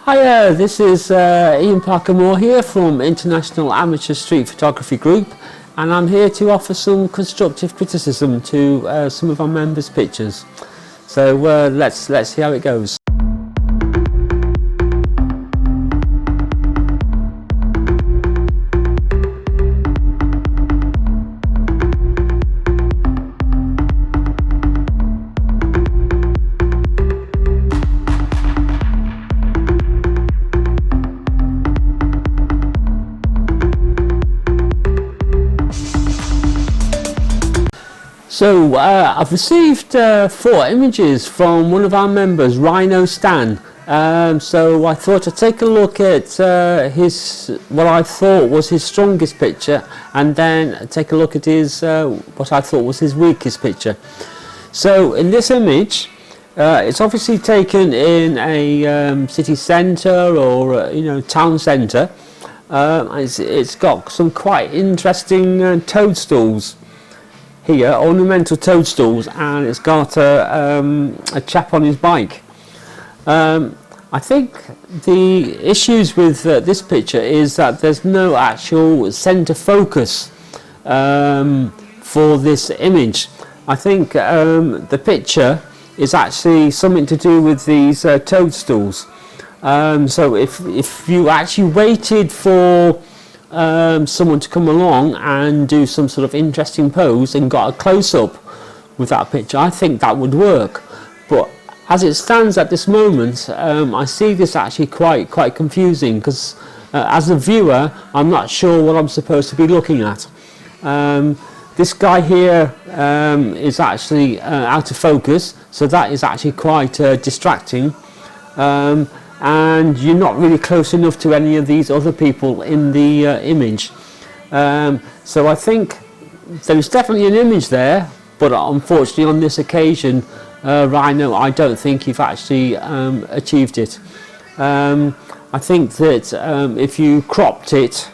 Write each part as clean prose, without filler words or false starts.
Hiya, this is Ian Parker Moore here from International Amateur Street Photography Group, and I'm here to offer some constructive criticism to some of our members' pictures. So let's see how it goes. So I've received 4 images from one of our members, Ryno Stan. So I thought I'd take a look at what I thought was his strongest picture, and then take a look at his what I thought was his weakest picture. So in this image, it's obviously taken in a city centre or town centre. It's got some quite interesting toadstools here, ornamental toadstools, and it's got a chap on his bike. I think the issues with this picture is that there's no actual centre focus for this image. I think the picture is actually something to do with these toadstools. So if you actually waited for someone to come along and do some sort of interesting pose and got a close-up with that picture, I think that would work. But as it stands at this moment, I see this actually quite confusing, because as a viewer I'm not sure what I'm supposed to be looking at. This guy here is actually out of focus, so that is actually quite distracting. And you're not really close enough to any of these other people in the image. So I think there's definitely an image there, but unfortunately on this occasion, Ryno, I don't think you've actually achieved it. I think that if you cropped it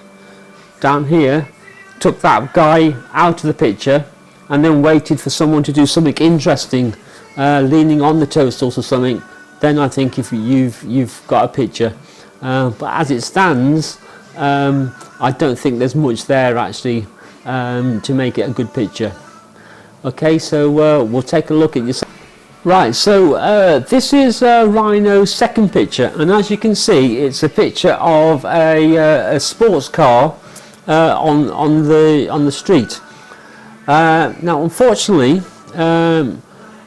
down here, took that guy out of the picture, and then waited for someone to do something interesting, leaning on the toadstools or something, then I think if you've got a picture. But as it stands, I don't think there's much there actually to make it a good picture. Okay, so we'll take a look at your. Right, so this is Ryno's second picture, and as you can see, it's a picture of a sports car on the street. Now, unfortunately,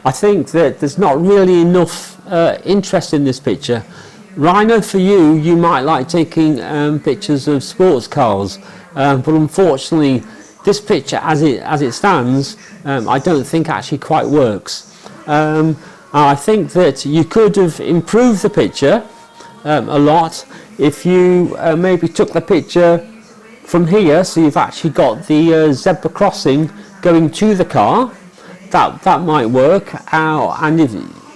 I think that there's not really enough interest in this picture. Ryno, for you might like taking pictures of sports cars, but unfortunately this picture as it stands, I don't think actually quite works. I think that you could have improved the picture a lot if you maybe took the picture from here, so you've actually got the zebra crossing going to the car. That might work out, and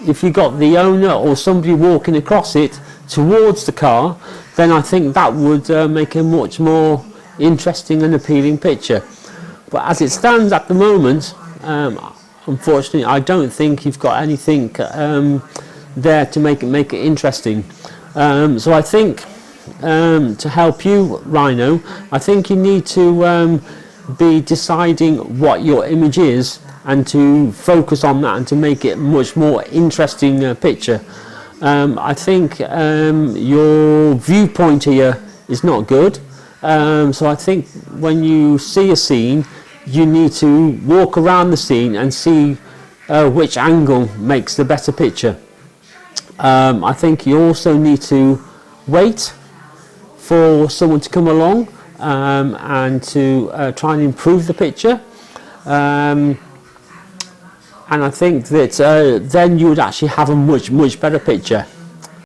if you got the owner or somebody walking across it towards the car, then I think that would make a much more interesting and appealing picture. But as it stands at the moment, unfortunately I don't think you've got anything there to make it interesting. So I think to help you, Ryno, I think you need to be deciding what your image is, and to focus on that and to make it much more interesting picture. I think your viewpoint here is not good, so I think when you see a scene, you need to walk around the scene and see which angle makes the better picture. I think you also need to wait for someone to come along and to try and improve the picture. And I think that then you would actually have a much better picture.